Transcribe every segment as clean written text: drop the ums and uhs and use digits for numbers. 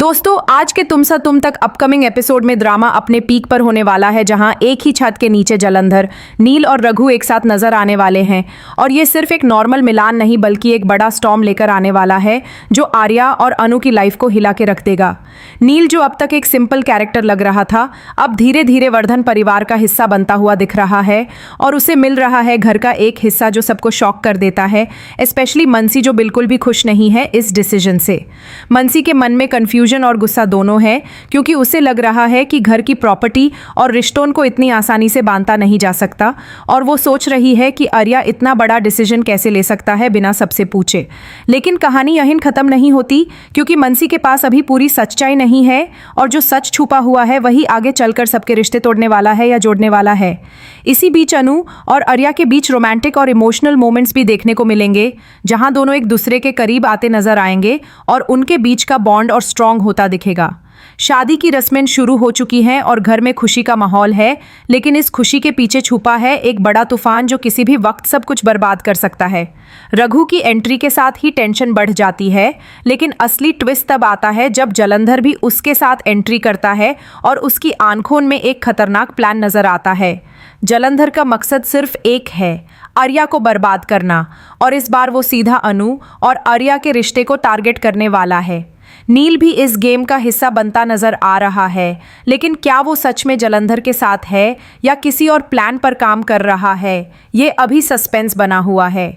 दोस्तों, आज के तुम सा तुम तक अपकमिंग एपिसोड में ड्रामा अपने पीक पर होने वाला है, जहां एक ही छत के नीचे जलंधर, नील और रघु एक साथ नजर आने वाले हैं। और ये सिर्फ एक नॉर्मल मिलान नहीं बल्कि एक बड़ा स्टॉर्म लेकर आने वाला है जो आर्या और अनु की लाइफ को हिला के रख देगा। नील, जो अब तक एक सिंपल कैरेक्टर लग रहा था, अब धीरे धीरे वर्धन परिवार का हिस्सा बनता हुआ दिख रहा है और उसे मिल रहा है घर का एक हिस्सा जो सबको शॉक कर देता है, स्पेशली मनसी, जो बिल्कुल भी खुश नहीं है इस डिसीजन से। मनसी के मन में कंफ्यूजन और गुस्सा दोनों है, क्योंकि उसे लग रहा है कि घर की प्रॉपर्टी और रिश्तों को इतनी आसानी से बांटा नहीं जा सकता, और वो सोच रही है कि आर्या इतना बड़ा डिसीजन कैसे ले सकता है बिना सबसे पूछे। लेकिन कहानी यहीं खत्म नहीं होती, क्योंकि मनसी के पास अभी पूरी सच्चाई नहीं है, और जो सच छुपा हुआ है वही आगे चलकर सबके रिश्ते तोड़ने वाला है या जोड़ने वाला है। इसी बीच अनु और आर्या के बीच रोमांटिक और इमोशनल मोमेंट्स भी देखने को मिलेंगे, जहां दोनों एक दूसरे के करीब आते नजर आएंगे और उनके बीच का बॉन्ड और स्ट्रांग होता दिखेगा। शादी की रस्में शुरू हो चुकी हैं और घर में खुशी का माहौल है, लेकिन इस खुशी के पीछे छुपा है एक बड़ा तूफान जो किसी भी वक्त सब कुछ बर्बाद कर सकता है। रघु की एंट्री के साथ ही टेंशन बढ़ जाती है, लेकिन असली ट्विस्ट तब आता है जब जलंधर भी उसके साथ एंट्री करता है और उसकी आंखों में एक खतरनाक प्लान नजर आता है। जलंधर का मकसद सिर्फ एक है, आर्या को बर्बाद करना, और इस बार वो सीधा अनु और आर्या के रिश्ते को टारगेट करने वाला है। नील भी इस गेम का हिस्सा बनता नजर आ रहा है, लेकिन क्या वो सच में जलंधर के साथ है या किसी और प्लान पर काम कर रहा है, ये अभी सस्पेंस बना हुआ है।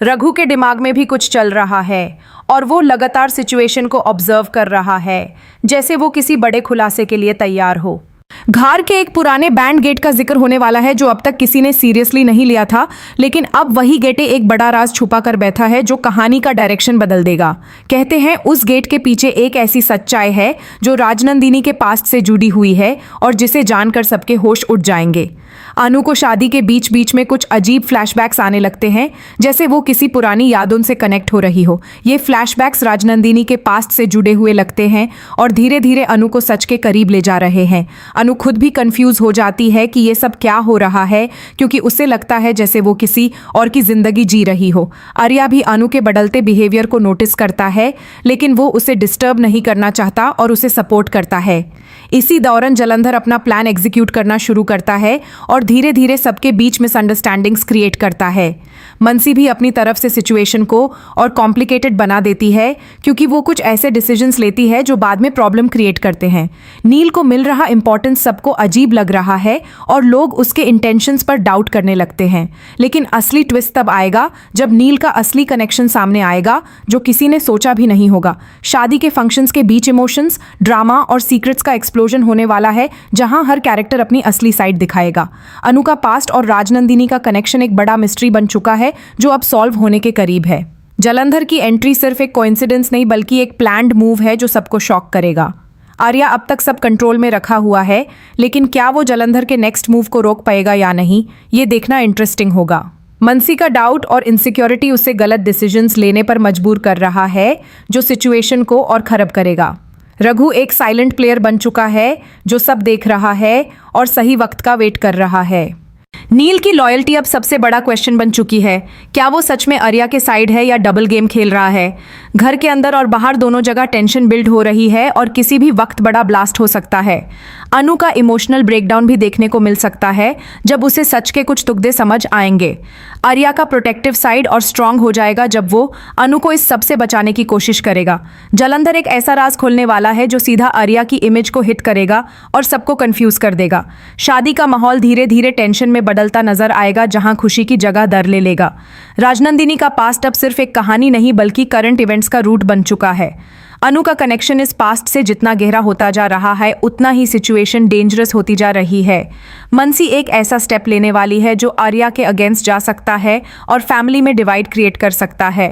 रघु के दिमाग में भी कुछ चल रहा है और वो लगातार सिचुएशन को ऑब्जर्व कर रहा है, जैसे वो किसी बड़े खुलासे के लिए तैयार हो। घर के एक पुराने बैंड गेट का जिक्र होने वाला है जो अब तक किसी ने सीरियसली नहीं लिया था, लेकिन अब वही गेटे एक बड़ा राज छुपा कर बैठा है जो कहानी का डायरेक्शन बदल देगा। कहते हैं उस गेट के पीछे एक ऐसी सच्चाई है जो राजनंदिनी के पास्ट से जुड़ी हुई है और जिसे जानकर सबके होश उड़ जाएंगे। अनु को शादी के बीच बीच में कुछ अजीब फ्लैशबैक्स आने लगते हैं, जैसे वो किसी पुरानी यादों से कनेक्ट हो रही हो। ये फ्लैशबैक्स राजनंदिनी के पास्ट से जुड़े हुए लगते हैं और धीरे धीरे अनु को सच के करीब ले जा रहे हैं। अनु खुद भी कंफ्यूज हो जाती है कि ये सब क्या हो रहा है, क्योंकि उसे लगता है जैसे वो किसी और की जिंदगी जी रही हो। आर्या भी अनु के बदलते बिहेवियर को नोटिस करता है, लेकिन वो उसे डिस्टर्ब नहीं करना चाहता और उसे सपोर्ट करता है। इसी दौरान जलंधर अपना प्लान एग्जीक्यूट करना शुरू करता है और धीरे धीरे सबके बीच मिसअंडरस्टैंडिंग्स क्रिएट करता है। मनसी भी अपनी तरफ से सिचुएशन को और कॉम्प्लिकेटेड बना देती है, क्योंकि वो कुछ ऐसे डिसीजंस लेती है जो बाद में प्रॉब्लम क्रिएट करते हैं। नील को मिल रहा इंपॉर्टेंस सबको अजीब लग रहा है और लोग उसके इंटेंशंस पर डाउट करने लगते हैं। लेकिन असली ट्विस्ट तब आएगा जब नील का असली कनेक्शन सामने आएगा, जो किसी ने सोचा भी नहीं होगा। शादी के फंक्शंस के बीच इमोशंस, ड्रामा और सीक्रेट्स का एक्सप्लोजन होने वाला है, जहां हर कैरेक्टर अपनी असली साइड दिखाएगा। अनु का पास्ट और राजनंदिनी का कनेक्शन एक बड़ा मिस्ट्री बन चुका है जो अब सॉल्व होने के करीब है। जलंधर की एंट्री सिर्फ एक कोइंसिडेंस नहीं बल्कि एक प्लान्ड मूव है जो सबको शॉक करेगा। आर्या अब तक सब कंट्रोल में रखा हुआ है, लेकिन क्या वो जलंधर के नेक्स्ट मूव को रोक पाएगा या नहीं, ये देखना इंटरेस्टिंग होगा। मनसी का डाउट और इनसिक्योरिटी उसे गलत डिसीजंस लेने पर मजबूर कर रहा है, जो सिचुएशन को और खराब करेगा। रघु एक साइलेंट प्लेयर बन चुका है जो सब देख रहा है और सही वक्त का वेट कर रहा है। नील की लॉयल्टी अब सबसे बड़ा क्वेश्चन बन चुकी है। क्या वो सच में आर्या के साइड है या डबल गेम खेल रहा है? घर के अंदर और बाहर दोनों जगह टेंशन बिल्ड हो रही है और किसी भी वक्त बड़ा ब्लास्ट हो सकता है। अनु का इमोशनल ब्रेकडाउन भी देखने को मिल सकता है जब उसे सच के कुछ तुकदे समझ आएंगे। आर्या का प्रोटेक्टिव साइड और स्ट्रांग हो जाएगा जब वो अनु को इस सब से बचाने की कोशिश करेगा। जलंधर एक ऐसा राज खोलने वाला है जो सीधा आर्या की इमेज को हिट करेगा और सबको कंफ्यूज कर देगा। शादी का माहौल धीरे धीरे टेंशन में बदलता नजर आएगा, जहां खुशी की जगह डर ले लेगा। राजनंदिनी का पास्ट अब सिर्फ एक कहानी नहीं बल्कि करंट इवेंट्स का रूट बन चुका है। अनु का कनेक्शन इस पास्ट से जितना गहरा होता जा रहा है, उतना ही सिचुएशन डेंजरस होती जा रही है। मनसी एक ऐसा स्टेप लेने वाली है जो आर्या के अगेंस्ट जा सकता है और फैमिली में डिवाइड क्रिएट कर सकता है।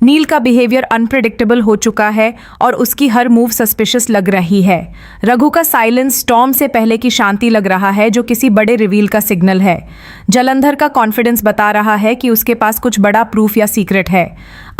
नील का बिहेवियर अनप्रेडिक्टेबल हो चुका है और उसकी हर मूव सस्पिशियस लग रही है। रघु का साइलेंस स्टॉर्म से पहले की शांति लग रहा है, जो किसी बड़े रिवील का सिग्नल है। जलंधर का कॉन्फिडेंस बता रहा है कि उसके पास कुछ बड़ा प्रूफ या सीक्रेट है।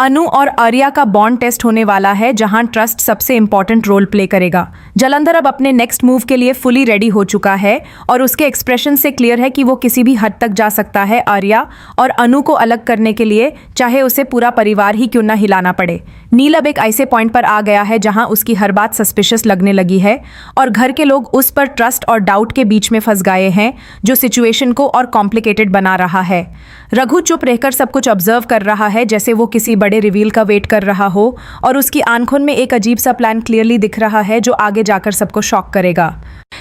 अनु और आर्या का बॉन्ड टेस्ट होने वाला है, जहां ट्रस्ट सबसे इंपॉर्टेंट रोल प्ले करेगा। जलंधर अब अपने नेक्स्ट मूव के लिए फुली रेडी हो चुका है और उसके एक्सप्रेशन से क्लियर है कि वो किसी भी हद तक जा सकता है आर्या और अनु को अलग करने के लिए, चाहे उसे पूरा परिवार ही क्यों ना हिलाना पड़े। नील अब एक ऐसे पॉइंट पर आ गया है जहां उसकी हर बात सस्पिशियस लगने लगी है और घर के लोग उस पर ट्रस्ट और डाउट के बीच में फंस गए हैं, जो सिचुएशन को और कॉम्प्लिकेटेड बना रहा है। रघु चुप रहकर सब कुछ ऑब्जर्व कर रहा है, जैसे वो किसी बड़े रिवील का वेट कर रहा हो, और उसकी आंखों में एक अजीब सा प्लान क्लियरली दिख रहा है जो आगे जाकर सबको शॉक करेगा।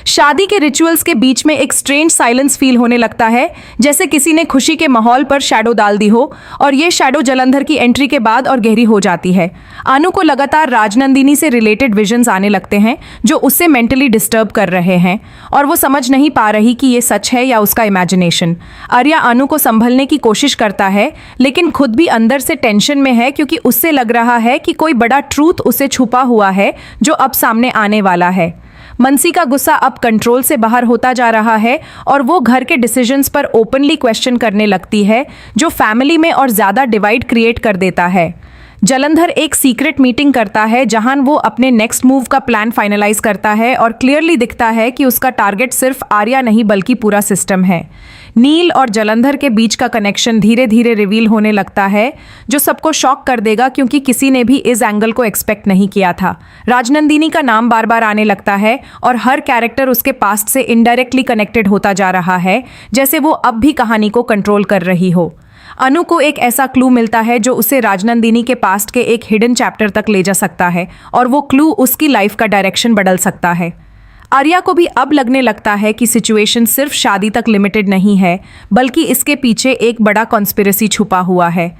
शादी के रिचुअल्स के बीच में एक स्ट्रेंज साइलेंस फील होने लगता है, जैसे किसी ने खुशी के माहौल पर शैडो डाल दी हो, और ये शैडो जलंधर की एंट्री के बाद और गहरी हो जाती है। अनु को लगातार राजनंदिनी से रिलेटेड विजन्स आने लगते हैं जो उससे मेंटली डिस्टर्ब कर रहे हैं, और वो समझ नहीं पा रही कि ये सच है या उसका इमेजिनेशन। आर्या अनु को संभलने की कोशिश करता है, लेकिन खुद भी अंदर से टेंशन में है क्योंकि उससे लग रहा है कि कोई बड़ा ट्रूथ उसे छुपा हुआ है जो अब सामने आने वाला है। मनसी का गुस्सा अब कंट्रोल से बाहर होता जा रहा है और वो घर के डिसीजंस पर ओपनली क्वेश्चन करने लगती है, जो फैमिली में और ज़्यादा डिवाइड क्रिएट कर देता है। जलंधर एक सीक्रेट मीटिंग करता है जहां वो अपने नेक्स्ट मूव का प्लान फाइनलाइज करता है और क्लियरली दिखता है कि उसका टारगेट सिर्फ आर्या नहीं बल्कि पूरा सिस्टम है। नील और जलंधर के बीच का कनेक्शन धीरे धीरे रिवील होने लगता है, जो सबको शॉक कर देगा क्योंकि किसी ने भी इस एंगल को एक्सपेक्ट नहीं किया था। राजनंदिनी का नाम बार बार आने लगता है और हर कैरेक्टर उसके पास्ट से इनडायरेक्टली कनेक्टेड होता जा रहा है, जैसे वो अब भी कहानी को कंट्रोल कर रही हो। अनु को एक ऐसा क्लू मिलता है जो उसे राजनंदिनी के पास्ट के एक हिडन चैप्टर तक ले जा सकता है, और वो क्लू उसकी लाइफ का डायरेक्शन बदल सकता है। आर्या को भी अब लगने लगता है कि सिचुएशन सिर्फ शादी तक लिमिटेड नहीं है, बल्कि इसके पीछे एक बड़ा कॉन्स्पिरेसी छुपा हुआ है।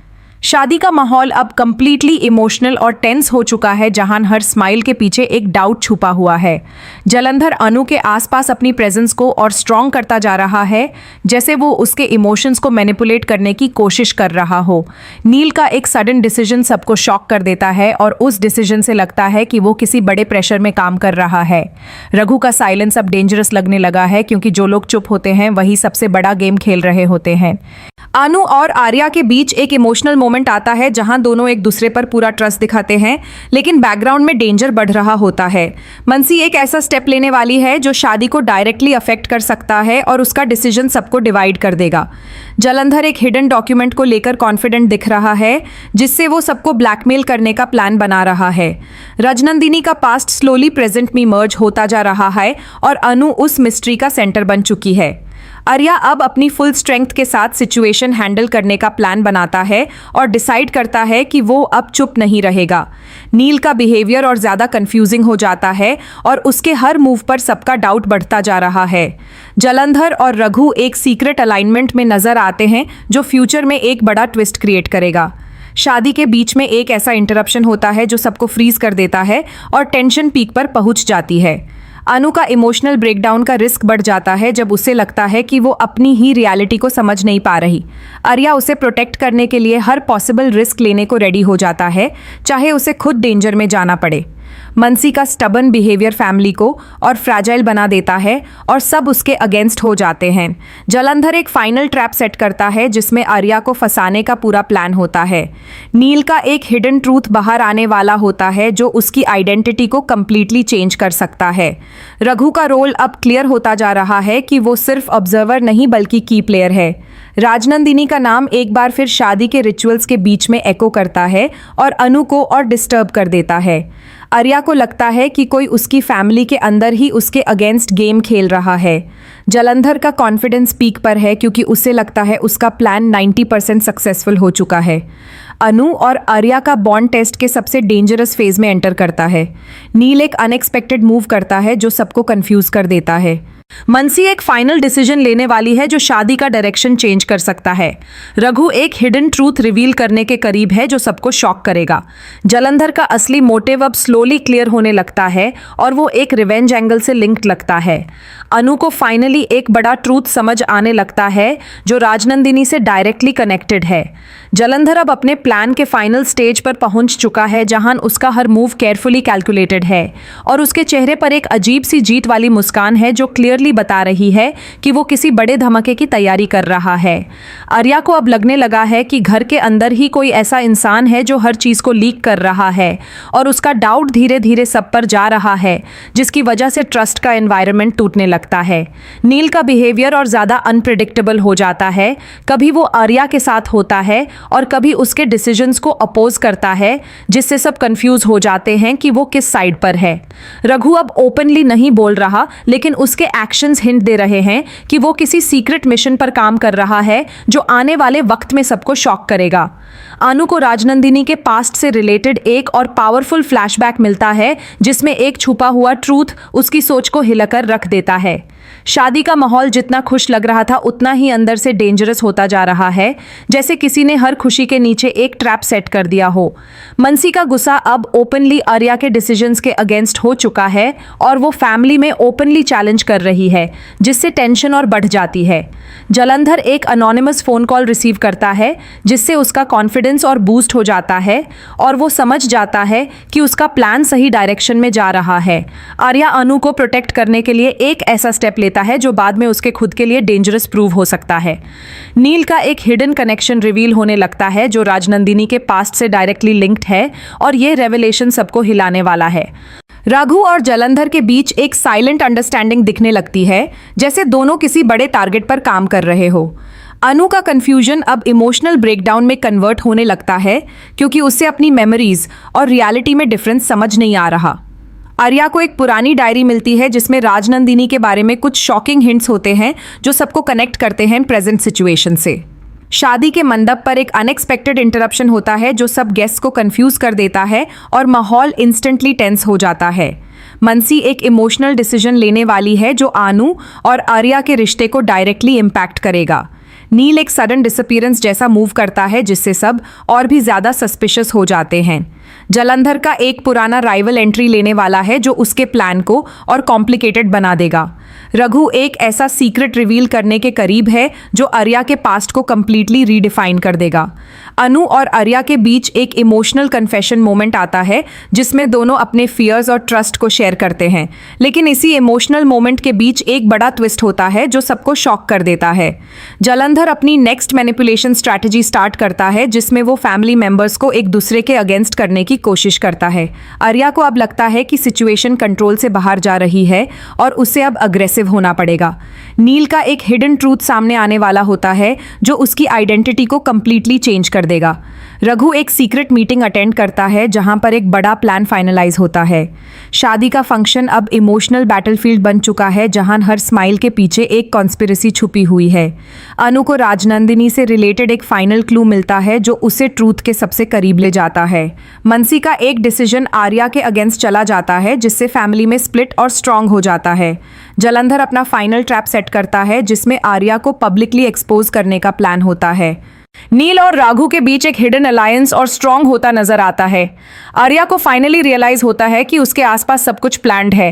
शादी का माहौल अब कंप्लीटली इमोशनल और टेंस हो चुका है, जहां हर स्माइल के पीछे एक डाउट छुपा हुआ है। जलंधर अनु के आसपास अपनी प्रेजेंस को और स्ट्रॉन्ग करता जा रहा है, जैसे वो उसके इमोशंस को मैनिपुलेट करने की कोशिश कर रहा हो। नील का एक सडन डिसीजन सबको शॉक कर देता है और उस डिसीजन से लगता है कि वो किसी बड़े प्रेशर में काम कर रहा है। रघु का साइलेंस अब डेंजरस लगने लगा है, क्योंकि जो लोग चुप होते हैं वही सबसे बड़ा गेम खेल रहे होते हैं। अनु और आर्या के बीच एक इमोशनल मोमेंट आता है जहां दोनों एक दूसरे पर पूरा ट्रस्ट दिखाते हैं, लेकिन बैकग्राउंड में डेंजर बढ़ रहा होता है। मनसी एक ऐसा स्टेप लेने वाली है जो शादी को डायरेक्टली अफेक्ट कर सकता है और उसका डिसीजन सबको डिवाइड कर देगा। जलंधर एक हिडन डॉक्यूमेंट को लेकर कॉन्फिडेंट दिख रहा है, जिससे वो सबको ब्लैकमेल करने का प्लान बना रहा है। राजनंदिनी का पास्ट स्लोली प्रेजेंट में मर्ज होता जा रहा है और अनु उस मिस्ट्री का सेंटर बन चुकी है। आर्या अब अपनी फुल स्ट्रेंथ के साथ सिचुएशन हैंडल करने का प्लान बनाता है और डिसाइड करता है कि वो अब चुप नहीं रहेगा। नील का बिहेवियर और ज़्यादा कंफ्यूजिंग हो जाता है और उसके हर मूव पर सबका डाउट बढ़ता जा रहा है। जलंधर और रघु एक सीक्रेट अलाइनमेंट में नजर आते हैं जो फ्यूचर में एक बड़ा ट्विस्ट क्रिएट करेगा। शादी के बीच में एक ऐसा इंटरप्शन होता है जो सबको फ्रीज कर देता है और टेंशन पीक पर पहुंच जाती है। अनु का इमोशनल ब्रेकडाउन का रिस्क बढ़ जाता है जब उसे लगता है कि वो अपनी ही रियलिटी को समझ नहीं पा रही। आर्या उसे प्रोटेक्ट करने के लिए हर पॉसिबल रिस्क लेने को रेडी हो जाता है, चाहे उसे खुद डेंजर में जाना पड़े। मनसी का स्टबन बिहेवियर फैमिली को और फ्रैजाइल बना देता है और सब उसके अगेंस्ट हो जाते हैं। जलंधर एक फाइनल ट्रैप सेट करता है जिसमें आर्या को फंसाने का पूरा प्लान होता है। नील का एक हिडन ट्रूथ बाहर आने वाला होता है जो उसकी आइडेंटिटी को कंप्लीटली चेंज कर सकता है। रघु का रोल अब क्लियर होता जा रहा है कि वो सिर्फ ऑब्जर्वर नहीं बल्कि की प्लेयर है। राजनंदिनी का नाम एक बार फिर शादी के रिचुअल्स के बीच में एको करता है और अनु को और डिस्टर्ब कर देता है। आर्या को लगता है कि कोई उसकी फैमिली के अंदर ही उसके अगेंस्ट गेम खेल रहा है। जलंधर का कॉन्फिडेंस पीक पर है क्योंकि उसे लगता है उसका प्लान 90% सक्सेसफुल हो चुका है। अनु और आर्या का बॉन्ड टेस्ट के सबसे डेंजरस फेज में एंटर करता है। नील एक अनएक्सपेक्टेड मूव करता है जो सबको कंफ्यूज कर देता है। मनसी एक फाइनल डिसीजन लेने वाली है जो शादी का डायरेक्शन चेंज कर सकता है। रघु एक हिडन ट्रूथ रिवील करने के करीब है जो सबको शॉक करेगा। जलंधर का असली मोटिव अब स्लोली क्लियर होने लगता है और वो एक रिवेंज एंगल से लिंक्ड लगता है। अनु को फाइनली एक बड़ा ट्रूथ समझ आने लगता है जो राजनंदिनी से डायरेक्टली कनेक्टेड है। जलंधर अब अपने प्लान के फाइनल स्टेज पर पहुंच चुका है जहां उसका हर मूव केयरफुली कैलकुलेटेड है और उसके चेहरे पर एक अजीब सी जीत वाली मुस्कान है जो क्लियरली बता रही है कि वो किसी बड़े धमाके की तैयारी कर रहा है। आर्या को अब लगने लगा है कि घर के अंदर ही कोई ऐसा इंसान है जो हर चीज को लीक कर रहा है और उसका डाउट धीरे धीरे सब पर जा रहा है, जिसकी वजह से ट्रस्ट का एनवायरनमेंट टूटने लगता है। नील का बिहेवियर और ज्यादा अनप्रिडिक्टेबल हो जाता है। कभी वो आर्या के साथ होता है और कभी उसके डिसीजंस को अपोज करता है, जिससे सब कंफ्यूज हो जाते हैं कि वो किस साइड पर है। रघु अब ओपनली नहीं बोल रहा, लेकिन उसके एक्शंस हिंट दे रहे हैं कि वो किसी सीक्रेट मिशन पर काम कर रहा है जो आने वाले वक्त में सबको शॉक करेगा। अनु को राजनंदिनी के पास्ट से रिलेटेड एक और पावरफुल फ्लैशबैक मिलता है, जिसमें एक छुपा हुआ ट्रूथ उसकी सोच को हिलाकर रख देता है। शादी का माहौल जितना खुश लग रहा था, उतना ही अंदर से डेंजरस होता जा रहा है, जैसे किसी ने हर खुशी के नीचे एक ट्रैप सेट कर दिया हो। मनसी का गुस्सा अब ओपनली आर्या के डिसीजंस के अगेंस्ट हो चुका है और वो फैमिली में ओपनली चैलेंज कर रही है, जिससे टेंशन और बढ़ जाती है। जलंधर एक अनोनिमस फोन कॉल रिसीव करता है, जिससे उसका कॉन्फिडेंस और बूस्ट हो जाता है और वो समझ जाता है कि उसका प्लान सही डायरेक्शन में जा रहा है। आर्या अनु को प्रोटेक्ट करने के लिए एक ऐसा स्टेप लेता है जो बाद में उसके खुद के लिए डेंजरस प्रूव हो सकता है। नील का एक हिडन कनेक्शन रिवील होने लगता है जो राजनंदिनी के पास्ट से डायरेक्टली लिंक्ड है, और ये रेवलेशन सबको हिलाने वाला है। रघु और जलंधर के बीच एक साइलेंट अंडरस्टैंडिंग दिखने लगती है, जैसे दोनों किसी बड़े टारगेट पर काम कर रहे हो। अनु का कंफ्यूजन अब इमोशनल ब्रेकडाउन में कन्वर्ट होने लगता है, क्योंकि उससे अपनी मेमोरीज और रियलिटी में डिफरेंस समझ नहीं आ रहा। आर्या को एक पुरानी डायरी मिलती है, जिसमें राजनंदिनी के बारे में कुछ शॉकिंग हिंट्स होते हैं जो सबको कनेक्ट करते हैं प्रेजेंट सिचुएशन से। शादी के मंडप पर एक अनएक्सपेक्टेड इंटरप्शन होता है जो सब गेस्ट को कंफ्यूज कर देता है और माहौल इंस्टेंटली टेंस हो जाता है। मनसी एक इमोशनल डिसीजन लेने वाली है जो अनु और आर्या के रिश्ते को डायरेक्टली इम्पैक्ट करेगा। नील एक सडन डिसअपीयरेंस जैसा मूव करता है, जिससे सब और भी ज्यादा सस्पिशियस हो जाते हैं। जलंधर का एक पुराना राइवल एंट्री लेने वाला है जो उसके प्लान को और कॉम्प्लिकेटेड बना देगा। रघु एक ऐसा सीक्रेट रिवील करने के करीब है जो आर्या के पास्ट को कंप्लीटली रीडिफाइन कर देगा। अनु और आर्या के बीच एक इमोशनल कन्फेशन मोमेंट आता है, जिसमें दोनों अपने फियर्स और ट्रस्ट को शेयर करते हैं, लेकिन इसी इमोशनल मोमेंट के बीच एक बड़ा ट्विस्ट होता है जो सबको शॉक कर देता है। जलंधर अपनी नेक्स्ट मैनिपुलेशन स्ट्रैटेजी स्टार्ट करता है, जिसमें वो फैमिली मेंबर्स को एक दूसरे के अगेंस्ट करने की कोशिश करता है। आर्या को अब लगता है कि सिचुएशन कंट्रोल से बाहर जा रही है और उसे अब अग्रेसिव होना पड़ेगा। नील का एक हिडन ट्रूथ सामने आने वाला होता है जो उसकी आइडेंटिटी को कंप्लीटली चेंज कर देगा। रघु एक सीक्रेट मीटिंग अटेंड करता है जहां पर एक बड़ा प्लान फाइनलाइज होता है। शादी का फंक्शन अब इमोशनल बैटलफील्ड बन चुका है, जहां हर स्माइल के पीछे एक कॉन्स्पिरेसी छुपी हुई है। अनु को राजनंदिनी से रिलेटेड एक फाइनल क्लू मिलता है जो उसे ट्रूथ के सबसे करीब ले जाता है। मनसी का एक डिसीजन आर्या के अगेंस्ट चला जाता है, जिससे फैमिली में स्प्लिट और स्ट्रांग हो जाता है। जलंधर अपना फाइनल ट्रैप सेट करता है, जिसमें आर्या को पब्लिकली एक्सपोज करने का प्लान होता है। नील और राघु के बीच एक हिडन अलायंस और स्ट्रांग होता नजर आता है। आर्या को फाइनली रियलाइज होता है कि उसके आसपास सब कुछ प्लान्ड है।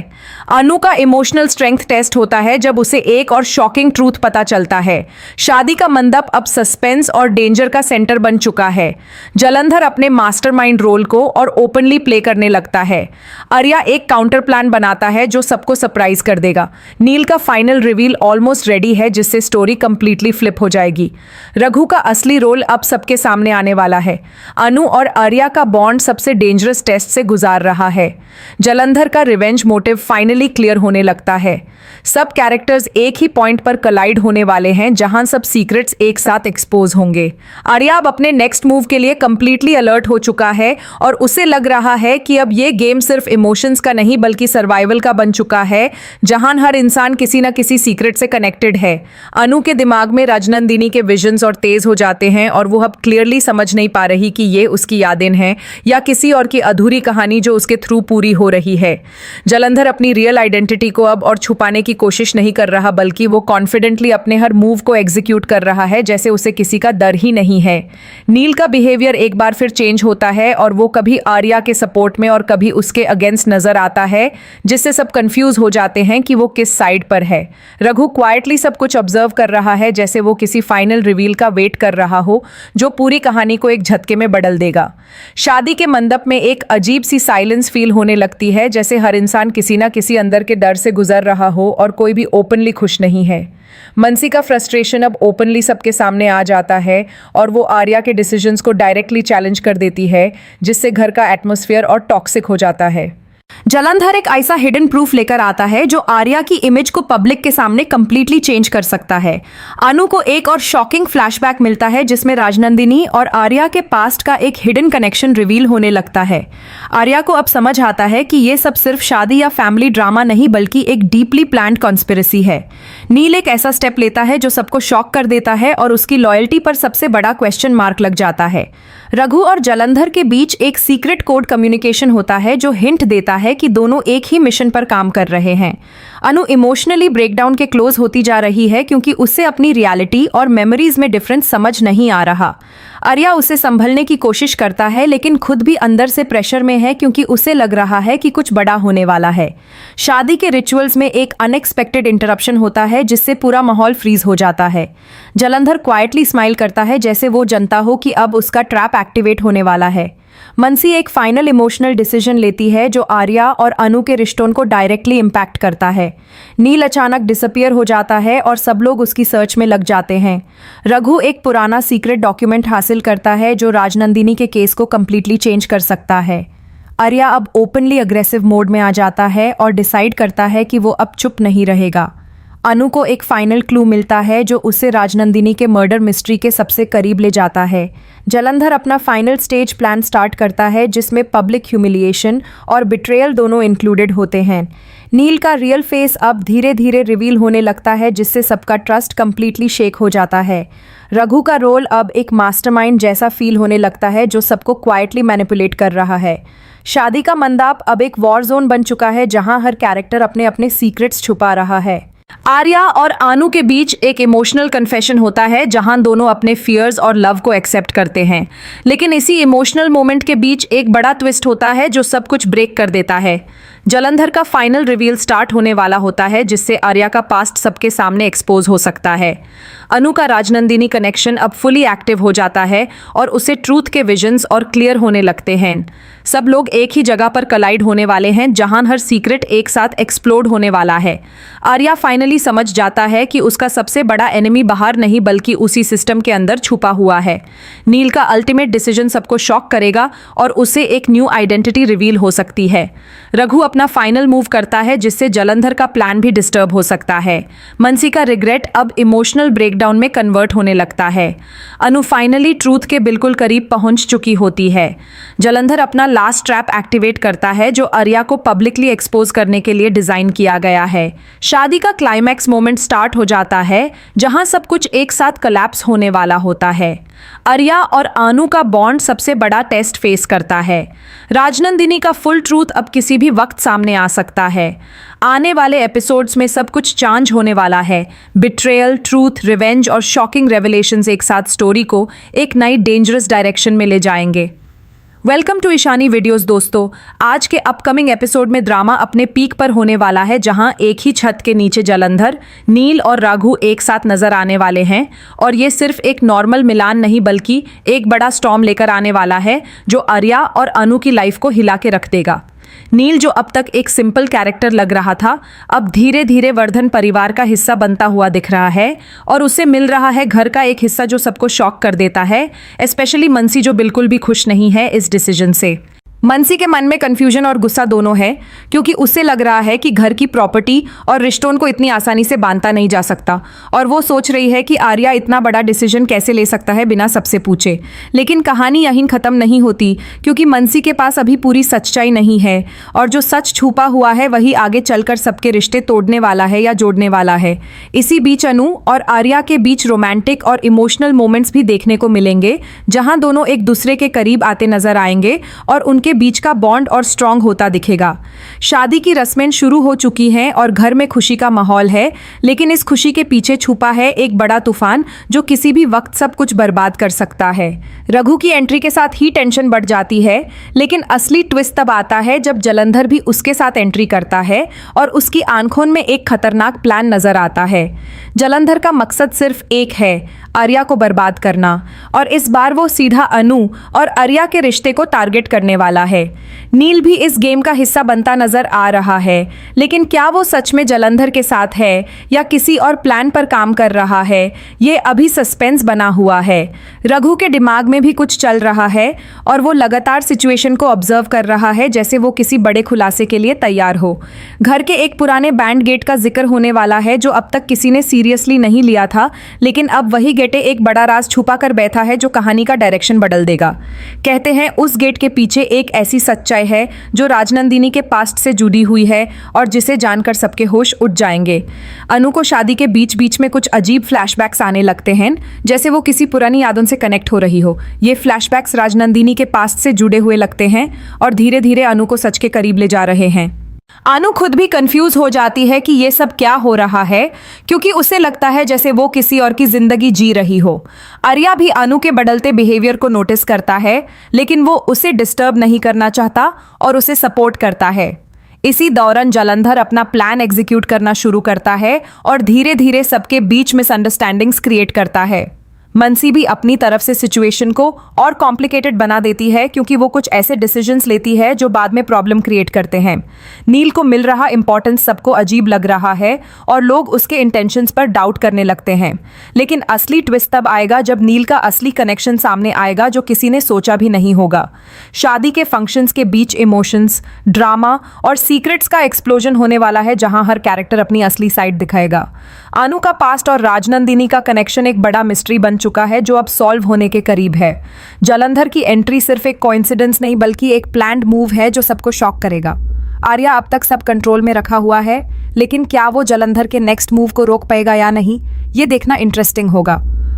अनु का इमोशनल स्ट्रेंथ टेस्ट होता है जब उसे एक और शॉकिंग ट्रूथ पता चलता है। शादी का मंडप अब सस्पेंस और डेंजर का सेंटर बन चुका है। जलंधर अपने मास्टरमाइंड रोल को और ओपनली प्ले करने लगता है। आर्या एक काउंटर प्लान बनाता है जो सबको सरप्राइज कर देगा। नील का फाइनल रिवील ऑलमोस्ट रेडी है, जिससे स्टोरी कंप्लीटली फ्लिप हो जाएगी। रघु का असली रोल अब सबके सामने आने वाला है। अनु और आर्या का बॉन्ड सबसे डेंजरस टेस्ट से गुजार रहा है। जलंधर का रिवेंज मोटिव फाइनली क्लियर होने लगता है। सब कैरेक्टर्स एक ही पॉइंट पर कलाइड होने वाले हैं, जहां सब सीक्रेट्स एक साथ एक्सपोज होंगे। आर्या अब अपने नेक्स्ट मूव के लिए कंप्लीटली अलर्ट हो चुका है और उसे लग रहा है कि अब ये गेम सिर्फ इमोशंस का नहीं बल्कि सर्वाइवल का बन चुका है, जहां हर इंसान किसी न किसी सीक्रेट से कनेक्टेड है। अनु के दिमाग में राजनंदिनी के विजन्स और तेज हो जाते हैं और वो अब क्लियरली समझ नहीं पा रही कि ये उसकी यादें हैं या किसी और की अधूरी कहानी जो उसके थ्रू पूरी हो रही है। जलंधर अपनी रियल आइडेंटिटी को अब और छुपाने की कोशिश नहीं कर रहा, बल्कि वो कॉन्फिडेंटली अपने हर मूव को एग्जीक्यूट कर रहा है, जैसे उसे किसी का डर ही नहीं है। नील का बिहेवियर एक बार फिर चेंज होता है और वो कभी आर्या के सपोर्ट में और कभी उसके अगेंस्ट नजर आता है, जिससे सब कंफ्यूज हो जाते हैं कि वो किस साइड पर है। रघु क्वाइटली सब कुछ ऑब्जर्व कर रहा है, जैसे वो किसी फाइनल रिवील का वेट कर रहा हो जो पूरी कहानी को एक झटके में बदल देगा। शादी के मंडप में एक अजीब सी साइलेंस फील होने लगती है, जैसे हर इंसान किसी ना किसी अंदर के डर से गुजर रहा हो और कोई भी ओपनली खुश नहीं है। मनसी का फ्रस्ट्रेशन अब ओपनली सबके सामने आ जाता है और वो आर्या के डिसीजंस को डायरेक्टली चैलेंज कर देती है, जिससे घर का एटमॉस्फेयर और टॉक्सिक हो जाता है। जलंधर एक ऐसा हिडन प्रूफ लेकर आता है जो आर्या की इमेज को पब्लिक के सामने कंप्लीटली चेंज कर सकता है। अनु को एक और शॉकिंग फ्लैशबैक मिलता है जिसमें राजनंदिनी और आर्या के पास्ट का एक हिडन कनेक्शन रिवील होने लगता है। आर्या को अब समझ आता है कि ये सब सिर्फ शादी या फैमिली ड्रामा नहीं बल्कि एक डीपली प्लान्ड कॉन्स्पिरेसी है। नील एक ऐसा स्टेप लेता है जो सबको शॉक कर देता है और उसकी लॉयल्टी पर सबसे बड़ा क्वेश्चन मार्क लग जाता है। रघु और जलंधर के बीच एक सीक्रेट कोड कम्युनिकेशन होता है जो हिंट देता है कि दोनों एक ही मिशन पर काम कर रहे हैं। अनु इमोशनली ब्रेकडाउन के क्लोज होती जा रही है क्योंकि उसे अपनी रियलिटी और मेमोरीज में डिफरेंस समझ नहीं आ रहा। आर्या उसे संभलने की कोशिश करता है लेकिन खुद भी अंदर से प्रेशर में है क्योंकि उसे लग रहा है कि कुछ बड़ा होने वाला है। शादी के रिचुअल्स में एक अनएक्सपेक्टेड इंटरप्शन होता है जिससे पूरा माहौल फ्रीज हो जाता है। जलंधर क्वाइटली स्माइल करता है जैसे वो जानता हो कि अब उसका ट्रैप एक्टिवेट होने वाला है। मनसी एक फाइनल इमोशनल डिसीजन लेती है जो आर्या और अनु के रिश्तों को डायरेक्टली इम्पैक्ट करता है। नील अचानक डिसअपियर हो जाता है और सब लोग उसकी सर्च में लग जाते हैं। रघु एक पुराना सीक्रेट डॉक्यूमेंट हासिल करता है जो राजनंदिनी के केस को कंप्लीटली चेंज कर सकता है। आर्या अब ओपनली अग्रेसिव मोड में आ जाता है और डिसाइड करता है कि वो अब चुप नहीं रहेगा। अनु को एक फाइनल क्लू मिलता है जो उसे राजनंदिनी के मर्डर मिस्ट्री के सबसे करीब ले जाता है। जलंधर अपना फाइनल स्टेज प्लान स्टार्ट करता है जिसमें पब्लिक ह्यूमिलिएशन और बिट्रेयल दोनों इंक्लूडेड होते हैं। नील का रियल फेस अब धीरे धीरे रिवील होने लगता है जिससे सबका ट्रस्ट कंप्लीटली शेक हो जाता है। रघु का रोल अब एक मास्टरमाइंड जैसा फील होने लगता है जो सबको क्वाइटली मैनिपुलेट कर रहा है। शादी का मंदाप अब एक वॉर जोन बन चुका है जहां हर कैरेक्टर अपने अपने सीक्रेट्स छुपा रहा है। आर्या और अनु के बीच एक इमोशनल कन्फेशन होता है जहां दोनों अपने फियर्स और लव को एक्सेप्ट करते हैं। लेकिन इसी इमोशनल मोमेंट के बीच एक बड़ा ट्विस्ट होता है जो सब कुछ ब्रेक कर देता है। जलंधर का फाइनल रिवील स्टार्ट होने वाला होता है जिससे आर्या का पास्ट सबके सामने एक्सपोज हो सकता है। अनु का राजनंदिनी कनेक्शन अब फुली एक्टिव हो जाता है और उसे ट्रूथ के विजन्स और क्लियर होने लगते हैं। सब लोग एक ही जगह पर कलाइड होने वाले हैं जहां हर सीक्रेट एक साथ एक्सप्लोड होने वाला है। आर्या फाइनली समझ जाता है कि उसका सबसे बड़ा एनिमी बाहर नहीं बल्कि उसी सिस्टम के अंदर छुपा हुआ है। नील का अल्टीमेट डिसीजन सबको शॉक करेगा और उसे एक न्यू आइडेंटिटी रिवील हो सकती है। रघु अपना फाइनल मूव करता है जिससे जलंधर का प्लान भी डिस्टर्ब हो सकता है। मनसी का रिग्रेट अब इमोशनल ब्रेकडाउन में कन्वर्ट होने लगता है। अनु फाइनली ट्रूथ के बिल्कुल करीब पहुंच चुकी होती है। जलंधर अपना लास्ट ट्रैप एक्टिवेट करता है जो आर्या को पब्लिकली एक्सपोज करने के लिए डिजाइन किया गया है। शादी का क्लाइमैक्स मोमेंट स्टार्ट हो जाता है जहां सब कुछ एक साथ कोलैप्स होने वाला होता है। आर्या और अनु का बॉन्ड सबसे बड़ा टेस्ट फेस करता है। राजनंदिनी का फुल ट्रूथ अब किसी भी वक्त सामने आ सकता है। आने वाले एपिसोड्स में सब कुछ चेंज होने वाला है। बिट्रेयल, ट्रूथ, रिवेंज और शॉकिंग रेवलेशंस एक साथ स्टोरी को एक नई डेंजरस डायरेक्शन में ले जाएंगे। वेलकम टू ईशानी वीडियोस दोस्तों। आज के अपकमिंग एपिसोड में ड्रामा अपने पीक पर होने वाला है जहां एक ही छत के नीचे जलंधर, नील और रघु एक साथ नजर आने वाले हैं और ये सिर्फ एक नॉर्मल मिलान नहीं बल्कि एक बड़ा स्टॉर्म लेकर आने वाला है जो आर्या और अनु की लाइफ को हिला के रख देगा। नील जो अब तक एक सिंपल कैरेक्टर लग रहा था अब धीरे धीरे वर्धन परिवार का हिस्सा बनता हुआ दिख रहा है और उसे मिल रहा है घर का एक हिस्सा जो सबको शॉक कर देता है, स्पेशली मनसी जो बिल्कुल भी खुश नहीं है इस डिसीजन से। मनसी के मन में कंफ्यूजन और गुस्सा दोनों है क्योंकि उसे लग रहा है कि घर की प्रॉपर्टी और रिश्तों को इतनी आसानी से बांधा नहीं जा सकता और वो सोच रही है कि आर्या इतना बड़ा डिसीजन कैसे ले सकता है बिना सबसे पूछे। लेकिन कहानी यहीं ख़त्म नहीं होती क्योंकि मनसी के पास अभी पूरी सच्चाई नहीं है और जो सच छुपा हुआ है वही आगे चलकर सबके रिश्ते तोड़ने वाला है या जोड़ने वाला है। इसी बीच अनु और आर्या के बीच रोमांटिक और इमोशनल मोमेंट्स भी देखने को मिलेंगे जहाँ दोनों एक दूसरे के करीब आते नजर आएंगे और उनके बीच का बॉन्ड और स्ट्रांग होता दिखेगा। शादी की रस्में शुरू हो चुकी हैं और घर में खुशी का माहौल है, लेकिन इस खुशी के पीछे छुपा है एक बड़ा तूफान जो किसी भी वक्त सब कुछ बर्बाद कर सकता है। रघु की एंट्री के साथ ही टेंशन बढ़ जाती है, लेकिन असली ट्विस्ट तब आता है जब जलंधर भी उसके साथ एंट्री करता है और उसकी आंखों में एक खतरनाक प्लान नजर आता है। जलंधर का मकसद सिर्फ एक है, आर्या को बर्बाद करना, और इस बार वो सीधा अनु और आर्या के रिश्ते को टारगेट करने वाला है। नील भी इस गेम का हिस्सा बनता नजर आ रहा है, लेकिन क्या वो सच में जलंधर के साथ है या किसी और प्लान पर काम कर रहा है, ये अभी सस्पेंस बना हुआ है। रघु के दिमाग में भी कुछ चल रहा है और वो लगातार सिचुएशन को ऑब्जर्व कर रहा है, जैसे वो किसी बड़े खुलासे के लिए तैयार हो। घर के एक पुराने बैंड गेट का जिक्र होने वाला है जो अब तक किसी ने सीरियसली नहीं लिया था, लेकिन अब वही गेटे एक बड़ा राज छुपा कर बैठा है जो कहानी का डायरेक्शन बदल देगा। कहते हैं उस गेट के पीछे एक ऐसी सच्चाई है जो राजनंदिनी के पास्ट से जुड़ी हुई है और जिसे जानकर सबके होश उठ जाएंगे। अनु को शादी के बीच बीच में कुछ अजीब फ्लैशबैक्स आने लगते हैं, जैसे वो किसी पुरानी यादों से कनेक्ट हो रही हो। ये फ्लैशबैक्स राजनंदिनी के पास्ट से जुड़े हुए लगते हैं और धीरे धीरे अनु को सच के करीब ले जा रहे हैं। अनु खुद भी कंफ्यूज हो जाती है कि ये सब क्या हो रहा है, क्योंकि उसे लगता है जैसे वो किसी और की जिंदगी जी रही हो। आर्या भी अनु के बदलते बिहेवियर को नोटिस करता है, लेकिन वो उसे डिस्टर्ब नहीं करना चाहता और उसे सपोर्ट करता है। इसी दौरान जलंधर अपना प्लान एग्जीक्यूट करना शुरू करता है और धीरे धीरे सबके बीच मिसअंडरस्टैंडिंग्स क्रिएट करता है। मनसी भी अपनी तरफ से सिचुएशन को और कॉम्प्लिकेटेड बना देती है, क्योंकि वो कुछ ऐसे डिसीजंस लेती है जो बाद में प्रॉब्लम क्रिएट करते हैं। नील को मिल रहा इंपॉर्टेंस सबको अजीब लग रहा है और लोग उसके इंटेंशंस पर डाउट करने लगते हैं। लेकिन असली ट्विस्ट तब आएगा जब नील का असली कनेक्शन सामने आएगा, जो किसी ने सोचा भी नहीं होगा। शादी के फंक्शंस के बीच इमोशंस, ड्रामा और सीक्रेट्स का एक्सप्लोजन होने वाला है, जहां हर कैरेक्टर अपनी असली साइड दिखाएगा। अनु का पास्ट और राजनंदिनी का कनेक्शन एक बड़ा मिस्ट्री बन चुका है जो अब सॉल्व होने के करीब है। जलंधर की एंट्री सिर्फ एक कोइंसिडेंस नहीं बल्कि एक प्लान्ड मूव है जो सबको शॉक करेगा। आर्या अब तक सब कंट्रोल में रखा हुआ है, लेकिन क्या वो जलंधर के नेक्स्ट मूव को रोक पाएगा या नहीं, ये देखना इंटरेस्टिंग होगा।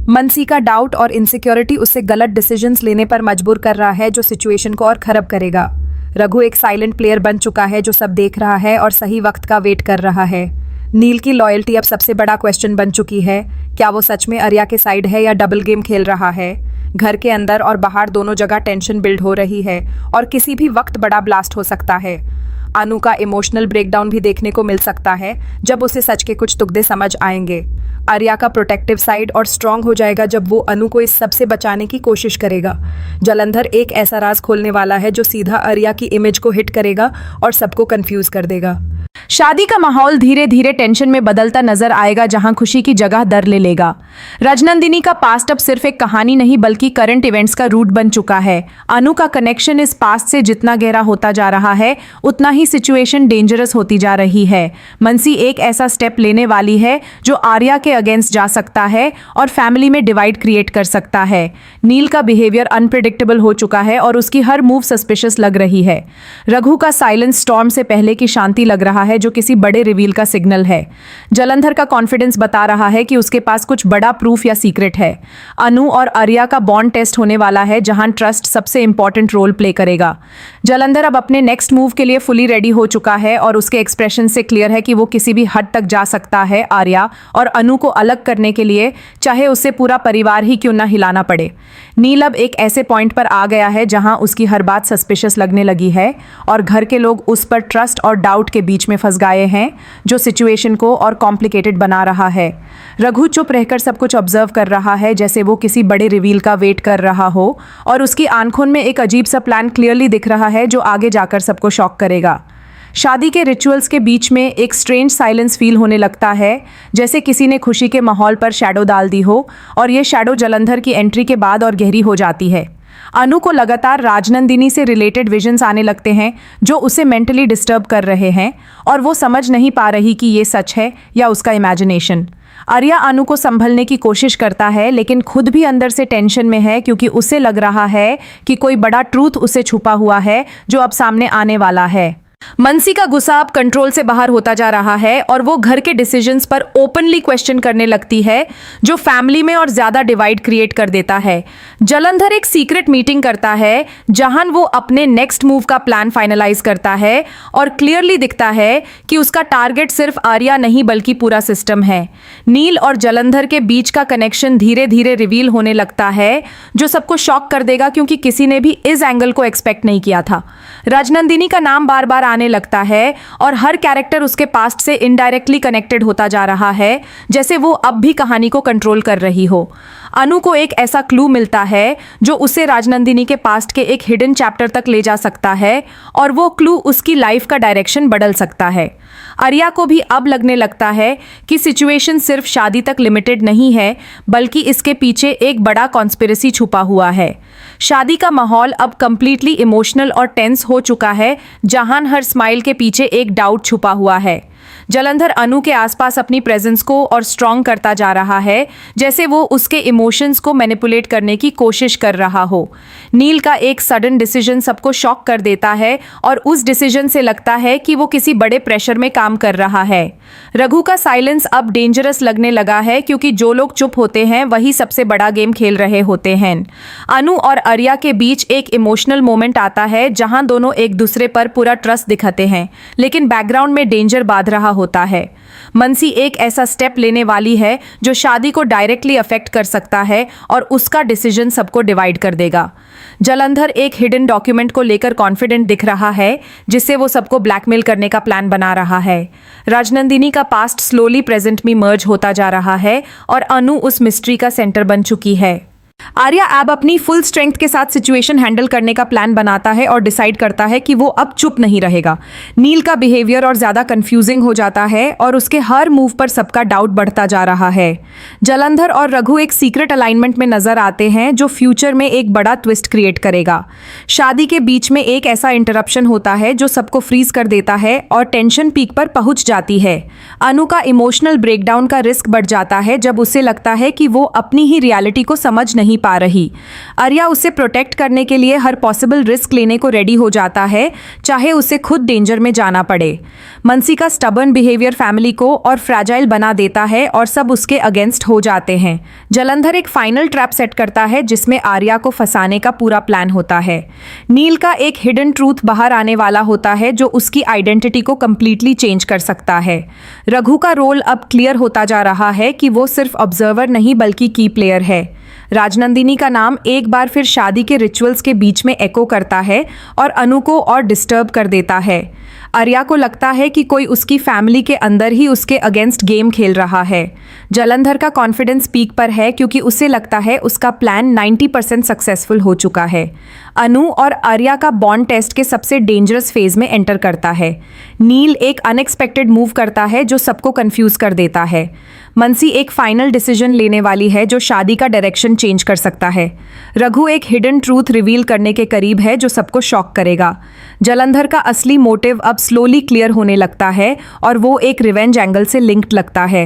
मनसी का डाउट और इनसिक्योरिटी उसे गलत डिसीजंस लेने पर मजबूर कर रहा है, जो सिचुएशन को और खराब करेगा। रघु एक साइलेंट प्लेयर बन चुका है जो सब देख रहा है और सही वक्त का वेट कर रहा है। नील की लॉयल्टी अब सबसे बड़ा क्वेश्चन बन चुकी है। क्या वो सच में आर्या के साइड है या डबल गेम खेल रहा है? घर के अंदर और बाहर दोनों जगह टेंशन बिल्ड हो रही है और किसी भी वक्त बड़ा ब्लास्ट हो सकता है। अनु का इमोशनल ब्रेकडाउन भी देखने को मिल सकता है जब उसे सच के कुछ तुकड़े समझ आएंगे। आर्या का प्रोटेक्टिव साइड और स्ट्रांग हो जाएगा जब वो अनु को इस सब से बचाने की कोशिश करेगा। जलंधर एक ऐसा राज खोलने वाला है जो सीधा आर्या की इमेज को हिट करेगा और सबको कंफ्यूज कर देगा। शादी का माहौल धीरे धीरे टेंशन में बदलता नजर आएगा, जहां खुशी की जगह डर ले लेगा। राजनंदिनी का पास्ट अब सिर्फ एक कहानी नहीं बल्कि करंट इवेंट्स का रूट बन चुका है। अनु का कनेक्शन इस पास्ट से जितना गहरा होता जा रहा है, उतना ही सिचुएशन डेंजरस होती जा रही है। मनसी एक ऐसा स्टेप लेने वाली है जो आर्या के अगेंस्ट जा सकता है और फैमिली में डिवाइड क्रिएट कर सकता है। नील का बिहेवियर अनप्रिडिक्टेबल हो चुका है और उसकी हर मूव सस्पिशियस लग रही है। रघु का साइलेंस स्टॉर्म से पहले की शांति लग रहा है, जो किसी बड़े रिवील का सिग्नल है। जलंधर का कॉन्फिडेंस बता रहा है कि उसके पास कुछ बड़ा प्रूफ या सीक्रेट है। अनु और आर्या का बॉन्ड टेस्ट होने वाला है, जहां ट्रस्ट सबसे इंपॉर्टेंट रोल प्ले करेगा। जलंधर अब अपने नेक्स्ट मूव के लिए फुली रेडी हो चुका है और उसके एक्सप्रेशन से क्लियर है कि वो किसी भी हद तक जा सकता है आर्या और अनु को अलग करने के लिए, चाहे उससे पूरा परिवार ही क्यों ना हिलाना पड़े। नील अब एक ऐसे पॉइंट पर आ गया है जहां उसकी हर बात सस्पिशियस लगने लगी है और घर के लोग उस पर ट्रस्ट और डाउट के बीच में फंस गए हैं, जो सिचुएशन को और कॉम्प्लिकेटेड बना रहा है। रघु चुप रहकर सब कुछ ऑब्जर्व कर रहा है, जैसे वो किसी बड़े रिवील का वेट कर रहा हो, और उसकी आंखों में एक अजीब सा प्लान क्लियरली दिख रहा है जो आगे जाकर सबको शॉक करेगा। शादी के रिचुअल्स के बीच में एक स्ट्रेंज साइलेंस फील होने लगता है, जैसे किसी ने खुशी के माहौल पर शैडो डाल दी हो, और ये शैडो जलंधर की एंट्री के बाद और गहरी हो जाती है। अनु को लगातार राजनंदिनी से रिलेटेड विजन्स आने लगते हैं जो उसे मेंटली डिस्टर्ब कर रहे हैं, और वो समझ नहीं पा रही कि ये सच है या उसका इमेजिनेशन। आर्या अनु को संभलने की कोशिश करता है, लेकिन खुद भी अंदर से टेंशन में है, क्योंकि उसे लग रहा है कि कोई बड़ा ट्रूथ उसे छुपा हुआ है जो अब सामने आने वाला है। मनसी का गुस्सा अब कंट्रोल से बाहर होता जा रहा है और वो घर के डिसीजंस पर ओपनली क्वेश्चन करने लगती है, जो फैमिली में और ज्यादा डिवाइड क्रिएट कर देता है। जलंधर एक सीक्रेट मीटिंग करता है जहां वो अपने नेक्स्ट मूव का प्लान फाइनलाइज करता है और क्लियरली दिखता है कि उसका टारगेट सिर्फ आर्या नहीं बल्कि पूरा सिस्टम है। नील और जलंधर के बीच का कनेक्शन धीरे धीरे रिवील होने लगता है, जो सबको शॉक कर देगा, क्योंकि किसी ने भी इस एंगल को एक्सपेक्ट नहीं किया था। राजनंदिनी का नाम बार बार आने लगता है और हर कैरेक्टर उसके पास्ट से इनडायरेक्टली कनेक्टेड होता जा रहा है, जैसे वो अब भी कहानी को कंट्रोल कर रही हो। अनु को एक ऐसा क्लू मिलता है जो उसे राजनंदिनी के पास्ट के एक हिडन चैप्टर तक ले जा सकता है और वो क्लू उसकी लाइफ का डायरेक्शन बदल सकता है। आर्या को भी अब लगने लगता है कि सिचुएशन सिर्फ शादी तक लिमिटेड नहीं है, बल्कि इसके पीछे एक बड़ा कॉन्स्पिरेसी छुपा हुआ है। शादी का माहौल अब कंप्लीटली इमोशनल और टेंस हो चुका है, जहां हर स्माइल के पीछे एक डाउट छुपा हुआ है। जलंधर अनु के आसपास अपनी प्रेजेंस को और स्ट्रॉन्ग करता जा रहा है, जैसे वो उसके इमोशंस को मैनिपुलेट करने की कोशिश कर रहा हो। नील का एक सडन डिसीजन सबको शॉक कर देता है और उस डिसीजन से लगता है कि वो किसी बड़े प्रेशर में काम कर रहा है। रघु का साइलेंस अब डेंजरस लगने लगा है, क्योंकि जो लोग चुप होते हैं वही सबसे बड़ा गेम खेल रहे होते हैं। अनु और आर्या के बीच एक इमोशनल मोमेंट आता है जहां दोनों एक दूसरे पर पूरा ट्रस्ट दिखाते हैं, लेकिन बैकग्राउंड में डेंजर बाध रहा होता है। मनसी एक ऐसा स्टेप लेने वाली है जो शादी को डायरेक्टली अफेक्ट कर सकता है और उसका डिसीजन सबको डिवाइड कर देगा। जलंधर एक हिडन डॉक्यूमेंट को लेकर कॉन्फिडेंट दिख रहा है, जिससे वो सबको ब्लैकमेल करने का प्लान बना रहा है। राजनंदिनी का पास्ट स्लोली प्रेजेंट में मर्ज होता जा रहा है और अनु उस मिस्ट्री का सेंटर बन चुकी है। आर्या अब अपनी फुल स्ट्रेंथ के साथ सिचुएशन हैंडल करने का प्लान बनाता है और डिसाइड करता है कि वो अब चुप नहीं रहेगा। नील का बिहेवियर और ज़्यादा कंफ्यूजिंग हो जाता है और उसके हर मूव पर सबका डाउट बढ़ता जा रहा है। जलंधर और रघु एक सीक्रेट अलाइनमेंट में नजर आते हैं जो फ्यूचर में एक बड़ा ट्विस्ट क्रिएट करेगा। शादी के बीच में एक ऐसा इंटरप्शन होता है जो सबको फ्रीज कर देता है और टेंशन पीक पर पहुंच जाती है। अनु का इमोशनल ब्रेकडाउन का रिस्क बढ़ जाता है जब उसे लगता है कि वो अपनी ही रियलिटी को समझ नहीं पा रही। आर्या उसे प्रोटेक्ट करने के लिए हर पॉसिबल रिस्क लेने को रेडी हो जाता है, चाहे उसे खुद डेंजर में जाना पड़े। मनसी का स्टबर्न बिहेवियर फैमिली को और फ्रैजाइल बना देता है और सब उसके अगेंस्ट हो जाते हैं। जलंधर एक फाइनल ट्रैप सेट करता है जिसमें आर्या को फंसाने का पूरा प्लान होता है। नील का एक हिडन ट्रूथ बाहर आने वाला होता है जो उसकी आइडेंटिटी को कंप्लीटली चेंज कर सकता है। रघु का रोल अब क्लियर होता जा रहा है कि वो सिर्फ ऑब्जर्वर नहीं बल्कि की प्लेयर है। राजनंदिनी का नाम एक बार फिर शादी के रिचुअल्स के बीच में एको करता है और अनु को और डिस्टर्ब कर देता है। आर्या को लगता है कि कोई उसकी फैमिली के अंदर ही उसके अगेंस्ट गेम खेल रहा है। जलंधर का कॉन्फिडेंस पीक पर है क्योंकि उसे लगता है उसका प्लान 90% सक्सेसफुल हो चुका है। अनु और आर्या का बॉन्ड टेस्ट के सबसे डेंजरस फेज में एंटर करता है। नील एक अनएक्सपेक्टेड मूव करता है जो सबको कंफ्यूज कर देता है। मनसी एक फाइनल डिसीजन लेने वाली है जो शादी का डायरेक्शन चेंज कर सकता है। रघु एक हिडन ट्रूथ रिवील करने के करीब है जो सबको शॉक करेगा। जलंधर का असली मोटिव अब स्लोली क्लियर होने लगता है और वो एक रिवेंज एंगल से लिंक्ड लगता है।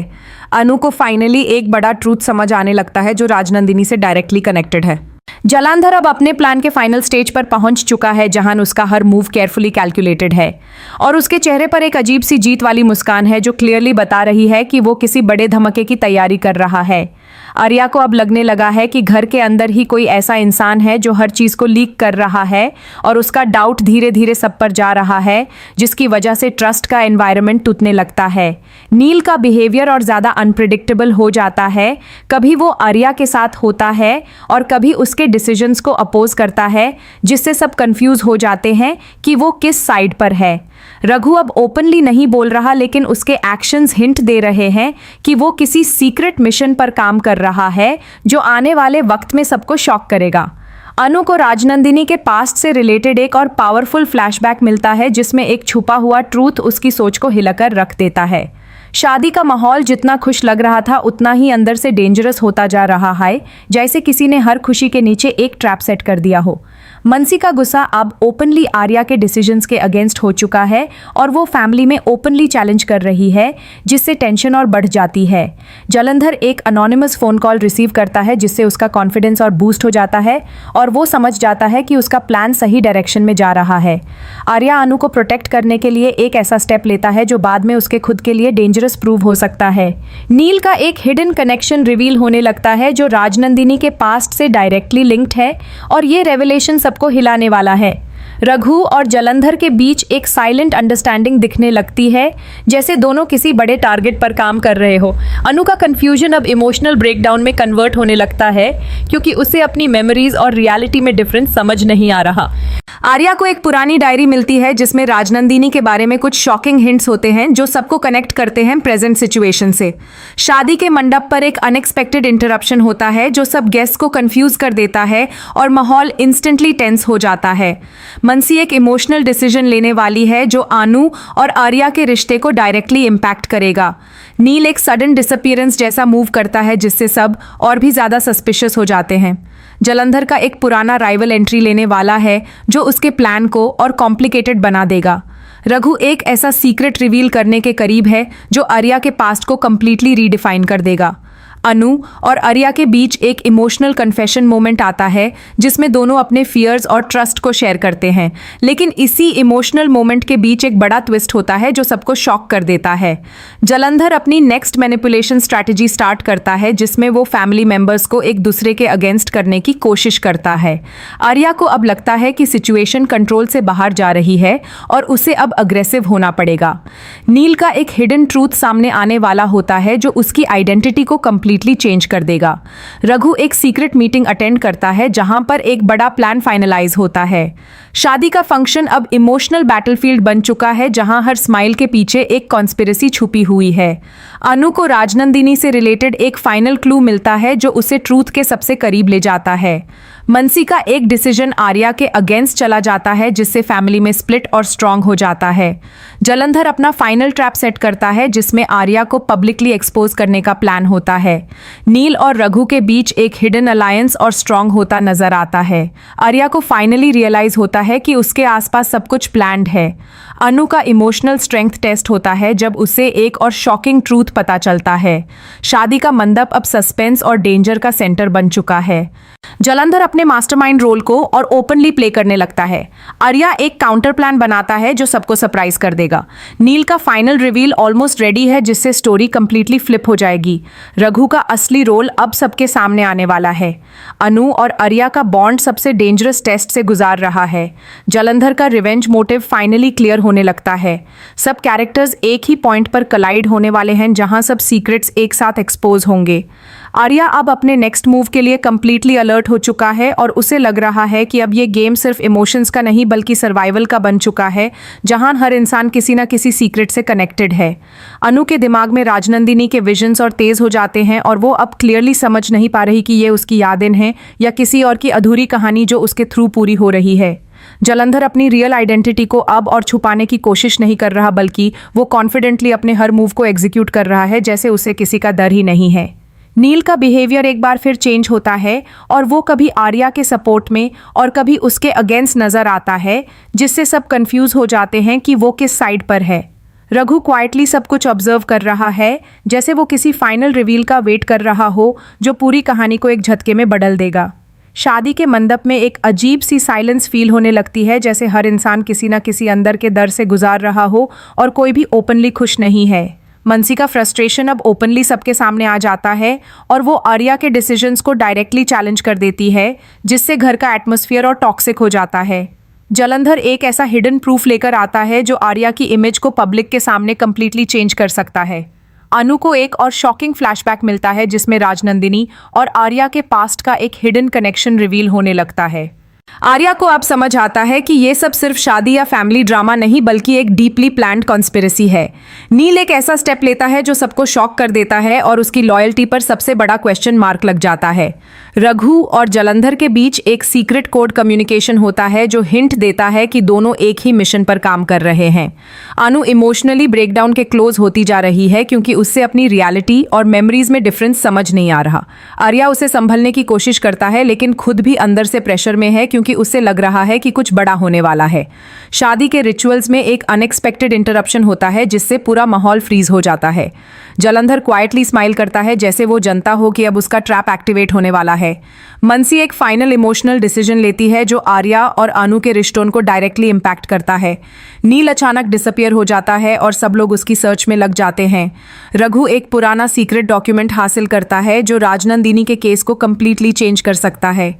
अनु को फाइनली एक बड़ा ट्रूथ समझ आने लगता है जो राजनंदिनी से डायरेक्टली कनेक्टेड है। जलंधर अब अपने प्लान के फाइनल स्टेज पर पहुंच चुका है जहां उसका हर मूव केयरफुली कैलकुलेटेड है और उसके चेहरे पर एक अजीब सी जीत वाली मुस्कान है जो क्लियरली बता रही है कि वो किसी बड़े धमाके की तैयारी कर रहा है। आर्या को अब लगने लगा है कि घर के अंदर ही कोई ऐसा इंसान है जो हर चीज़ को लीक कर रहा है और उसका डाउट धीरे धीरे सब पर जा रहा है, जिसकी वजह से ट्रस्ट का एनवायरनमेंट टूटने लगता है। नील का बिहेवियर और ज़्यादा अनप्रिडिक्टेबल हो जाता है। कभी वो आर्या के साथ होता है और कभी उसके डिसीजंस को अपोज करता है, जिससे सब कंफ्यूज हो जाते हैं कि वो किस साइड पर है। रघु अब ओपनली नहीं बोल रहा, लेकिन उसके एक्शंस हिंट दे रहे हैं कि वो किसी सीक्रेट मिशन पर काम कर रहा है जो आने वाले वक्त में सबको शॉक करेगा। अनु को राजनंदिनी के पास्ट से रिलेटेड एक और पावरफुल फ्लैशबैक मिलता है जिसमें एक छुपा हुआ ट्रूथ उसकी सोच को हिलाकर रख देता है। शादी का माहौल जितना खुश लग रहा था उतना ही अंदर से डेंजरस होता जा रहा है, जैसे किसी ने हर खुशी के नीचे एक ट्रैप सेट कर दिया हो। मनसी का गुस्सा अब ओपनली आर्या के डिसीजंस के अगेंस्ट हो चुका है और वो फैमिली में ओपनली चैलेंज कर रही है, जिससे टेंशन और बढ़ जाती है। जलंधर एक अनोनिमस फ़ोन कॉल रिसीव करता है जिससे उसका कॉन्फिडेंस और बूस्ट हो जाता है और वो समझ जाता है कि उसका प्लान सही डायरेक्शन में जा रहा है। आर्या अनु को प्रोटेक्ट करने के लिए एक ऐसा स्टेप लेता है जो बाद में उसके खुद के लिए डेंजरस प्रूव हो सकता है। नील का एक हिडन कनेक्शन रिवील होने लगता है जो राजनंदिनी के पास्ट से डायरेक्टली लिंक्ड है और ये रेवलेशन सबको हिलाने वाला है। रघु और जलंधर के बीच एक साइलेंट अंडरस्टैंडिंग दिखने लगती है, जैसे दोनों किसी बड़े टारगेट पर काम कर रहे हो। अनु का कंफ्यूजन अब इमोशनल ब्रेकडाउन में कन्वर्ट होने लगता है, क्योंकि उसे अपनी मेमोरीज और रियलिटी में डिफरेंस समझ नहीं आ रहा। आर्या को एक पुरानी डायरी मिलती है जिसमें राजनंदिनी के बारे में कुछ शॉकिंग हिंट्स होते हैं जो सबको कनेक्ट करते हैं प्रेजेंट सिचुएशन से। शादी के मंडप पर एक अनएक्सपेक्टेड इंटरप्शन होता है जो सब गेस्ट को कंफ्यूज कर देता है और माहौल इंस्टेंटली टेंस हो जाता है। मनसी एक इमोशनल डिसीजन लेने वाली है जो अनु और आर्या के रिश्ते को डायरेक्टली इम्पैक्ट करेगा। नील एक सडन डिसअपीयरेंस जैसा मूव करता है जिससे सब और भी ज्यादा सस्पिशियस हो जाते हैं। जलंधर का एक पुराना राइवल एंट्री लेने वाला है जो उसके प्लान को और कॉम्प्लिकेटेड बना देगा। रघु एक ऐसा सीक्रेट रिवील करने के करीब है जो आर्या के पास्ट को कंप्लीटली रीडिफाइन कर देगा। अनु और आर्या के बीच एक इमोशनल कन्फेशन मोमेंट आता है जिसमें दोनों अपने फियर्स और ट्रस्ट को शेयर करते हैं, लेकिन इसी इमोशनल मोमेंट के बीच एक बड़ा ट्विस्ट होता है जो सबको शॉक कर देता है। जलंधर अपनी नेक्स्ट मैनिपुलेशन स्ट्रैटेजी स्टार्ट करता है जिसमें वो फैमिली मेंबर्स को एक दूसरे के अगेंस्ट करने की कोशिश करता है। आर्या को अब लगता है कि सिचुएशन कंट्रोल से बाहर जा रही है और उसे अब अग्रेसिव होना पड़ेगा। नील का एक हिडन ट्रूथ सामने आने वाला होता है जो उसकी आइडेंटिटी को कंप्लीटली चेंज कर देगा। रघु एक सीक्रेट मीटिंग अटेंड करता है जहां पर एक बड़ा प्लान फाइनलाइज होता है। शादी का फंक्शन अब इमोशनल बैटलफील्ड बन चुका है जहां हर स्माइल के पीछे एक कॉन्स्पिरेसी छुपी हुई है। अनु को राजनंदिनी से रिलेटेड एक फाइनल क्लू मिलता है जो उसे ट्रूथ के सबसे करीब ले जाता है। मनसी का एक डिसीजन आर्या के अगेंस्ट चला जाता है जिससे फैमिली में स्प्लिट और स्ट्रांग हो जाता है। जलंधर अपना फाइनल ट्रैप सेट करता है जिसमें आर्या को पब्लिकली एक्सपोज करने का प्लान होता है। नील और रघु के बीच एक हिडन अलायंस और स्ट्रांग होता नजर आता है। आर्या को फाइनली रियलाइज होता है कि उसके आसपास सब कुछ प्लान्ड है। अनु का इमोशनल स्ट्रेंथ टेस्ट होता है जब उसे एक और शॉकिंग ट्रूथ पता चलता है। शादी का मंडप अब सस्पेंस और डेंजर का सेंटर बन चुका है। जलंधर अपने मास्टरमाइंड रोल को और ओपनली प्ले करने लगता है। आर्या एक काउंटर प्लान बनाता है जो सबको सरप्राइज कर देगा। नील का फाइनल रिवील ऑलमोस्ट रेडी है जिससे स्टोरी कंप्लीटली फ्लिप हो जाएगी। रघु का असली रोल अब सबके सामने आने वाला है। अनु और आर्या का बॉन्ड सबसे डेंजरस टेस्ट से गुजार रहा है। जलंधर का रिवेंज मोटिव फाइनली क्लियर होने लगता है। सब कैरेक्टर्स एक ही पॉइंट पर कलाइड होने वाले हैं जहां सब सीक्रेट्स एक साथ एक्सपोज होंगे। आर्या अब अपने नेक्स्ट मूव के लिए कंप्लीटली अलर्ट हो चुका है और उसे लग रहा है कि अब ये गेम सिर्फ इमोशंस का नहीं बल्कि सर्वाइवल का बन चुका है जहां हर इंसान किसी न किसी सीक्रेट से कनेक्टेड है। अनु के दिमाग में राजनंदिनी के विजन्स और तेज हो जाते हैं और वो अब क्लियरली समझ नहीं पा रही कि ये उसकी यादें हैं या किसी और की अधूरी कहानी जो उसके थ्रू पूरी हो रही है। जलंधर अपनी रियल आइडेंटिटी को अब और छुपाने की कोशिश नहीं कर रहा बल्कि वो कॉन्फिडेंटली अपने हर मूव को एग्जीक्यूट कर रहा है जैसे उसे किसी का डर ही नहीं है। नील का बिहेवियर एक बार फिर चेंज होता है और वो कभी आर्या के सपोर्ट में और कभी उसके अगेंस्ट नजर आता है जिससे सब कंफ्यूज हो जाते हैं कि वो किस साइड पर है। रघु क्वाइटली सब कुछ ऑब्जर्व कर रहा है जैसे वो किसी फाइनल रिवील का वेट कर रहा हो जो पूरी कहानी को एक झटके में बदल देगा। शादी के मंडप में एक अजीब सी साइलेंस फील होने लगती है जैसे हर इंसान किसी न किसी अंदर के डर से गुजार रहा हो और कोई भी ओपनली खुश नहीं है। मनसी का फ्रस्ट्रेशन अब ओपनली सबके सामने आ जाता है और वो आर्या के डिसीजंस को डायरेक्टली चैलेंज कर देती है जिससे घर का एटमॉस्फेयर और टॉक्सिक हो जाता है। जलंधर एक ऐसा हिडन प्रूफ लेकर आता है जो आर्या की इमेज को पब्लिक के सामने कंप्लीटली चेंज कर सकता है। अनु को एक और शॉकिंग फ्लैशबैक मिलता है जिसमें राजनंदिनी और आर्या के पास्ट का एक हिडन कनेक्शन रिवील होने लगता है। आर्या को अब समझ आता है कि ये सब सिर्फ शादी या फैमिली ड्रामा नहीं बल्कि एक डीपली प्लान्ड कॉन्स्पिरेसी है। नील एक ऐसा स्टेप लेता है जो सबको शॉक कर देता है और उसकी लॉयल्टी पर सबसे बड़ा क्वेश्चन मार्क लग जाता है। रघु और जलंधर के बीच एक सीक्रेट कोड कम्युनिकेशन होता है जो हिंट देता है कि दोनों एक ही मिशन पर काम कर रहे हैं। अनु इमोशनली ब्रेकडाउन के क्लोज होती जा रही है क्योंकि उससे अपनी रियलिटी और मेमोरीज में डिफरेंस समझ नहीं आ रहा। आर्या उसे संभलने की कोशिश करता है लेकिन खुद भी अंदर से प्रेशर में है क्योंकि उसे लग रहा है कि कुछ बड़ा होने वाला है। शादी के रिचुअल्स में एक अनएक्सपेक्टेड इंटरप्शन होता है जिससे पूरा माहौल फ्रीज हो जाता है। जलंधर क्वाइटली स्माइल करता है जैसे वो जानता हो कि अब उसका ट्रैप एक्टिवेट होने वाला है। मनसी एक फाइनल इमोशनल डिसीजन लेती है जो आर्या और अनु के रिश्तों को डायरेक्टली इम्पैक्ट करता है। नील अचानक डिसअपियर हो जाता है और सब लोग उसकी सर्च में लग जाते हैं। रघु एक पुराना सीक्रेट डॉक्यूमेंट हासिल करता है जो राजनंदिनी के केस को कंप्लीटली चेंज कर सकता है।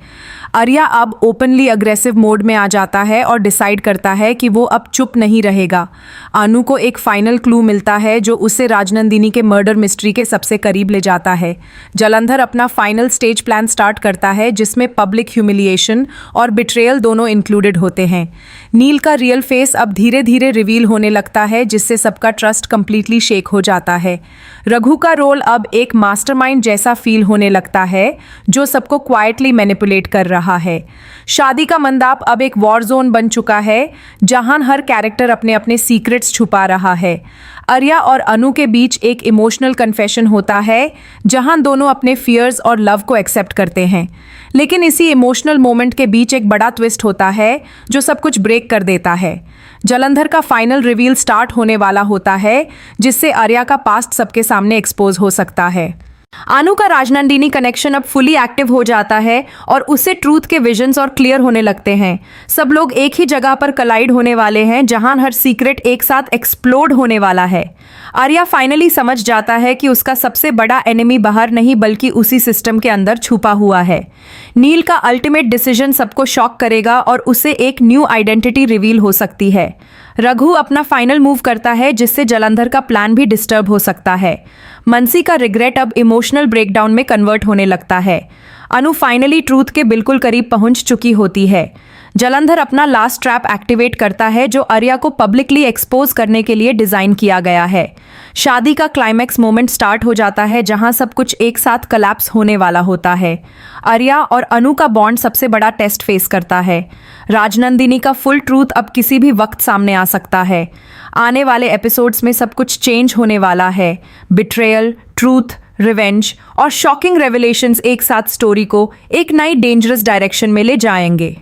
आर्या अब ओपन ओपनली अग्रेसिव मोड में आ जाता है और डिसाइड करता है कि वो अब चुप नहीं रहेगा। अनु को एक फाइनल क्लू मिलता है जो उसे राजनंदिनी के मर्डर मिस्ट्री के सबसे करीब ले जाता है। जलंधर अपना फाइनल स्टेज प्लान स्टार्ट करता है जिसमें पब्लिक ह्यूमिलिएशन और बिट्रेयल दोनों इंक्लूडेड होते हैं। नील का रियल फेस अब धीरे धीरे रिवील होने लगता है जिससे सबका ट्रस्ट कंप्लीटली शेक हो जाता है। रघु का रोल अब एक मास्टरमाइंड जैसा फील होने लगता है जो सबको क्वाइटली मैनिपुलेट कर रहा है। शादी का मंदाप अब एक वॉर जोन बन चुका है जहां हर कैरेक्टर अपने अपने सीक्रेट्स छुपा रहा है। आर्या और अनु के बीच एक इमोशनल कन्फेशन होता है जहां दोनों अपने फियर्स और लव को एक्सेप्ट करते हैं। लेकिन इसी इमोशनल मोमेंट के बीच एक बड़ा ट्विस्ट होता है जो सब कुछ ब्रेक कर देता है। जलंधर का फाइनल रिवील स्टार्ट होने वाला होता है जिससे आर्या का पास्ट सबके सामने एक्सपोज हो सकता है। अनु का राजनंदिनी कनेक्शन अब फुली एक्टिव हो जाता है और उसे ट्रूथ के विजन्स और क्लियर होने लगते हैं। सब लोग एक ही जगह पर कलाइड होने वाले हैं जहां हर सीक्रेट एक साथ एक्सप्लोड होने वाला है। आर्या फाइनली समझ जाता है कि उसका सबसे बड़ा एनिमी बाहर नहीं बल्कि उसी सिस्टम के अंदर छुपा हुआ है। नील का अल्टीमेट डिसीजन सबको शॉक करेगा और उसे एक न्यू आइडेंटिटी रिवील हो सकती है। रघु अपना फाइनल मूव करता है जिससे जलंधर का प्लान भी डिस्टर्ब हो सकता है। मनसी का रिग्रेट अब इमोशनल ब्रेकडाउन में कन्वर्ट होने लगता है। अनु फाइनली ट्रूथ के बिल्कुल करीब पहुंच चुकी होती है। जलंधर अपना लास्ट ट्रैप एक्टिवेट करता है जो आर्या को पब्लिकली एक्सपोज करने के लिए डिजाइन किया गया है। शादी का क्लाइमैक्स मोमेंट स्टार्ट हो जाता है जहां सब कुछ एक साथ कोलैप्स होने वाला होता है। आर्या और अनु का बॉन्ड सबसे बड़ा टेस्ट फेस करता है। राजनंदिनी का फुल ट्रूथ अब किसी भी वक्त सामने आ सकता है। आने वाले एपिसोड्स में सब कुछ चेंज होने वाला है। बिट्रेयल, ट्रूथ, रिवेंज और शॉकिंग रेवलेशंस एक साथ स्टोरी को एक नई डेंजरस डायरेक्शन में ले जाएंगे।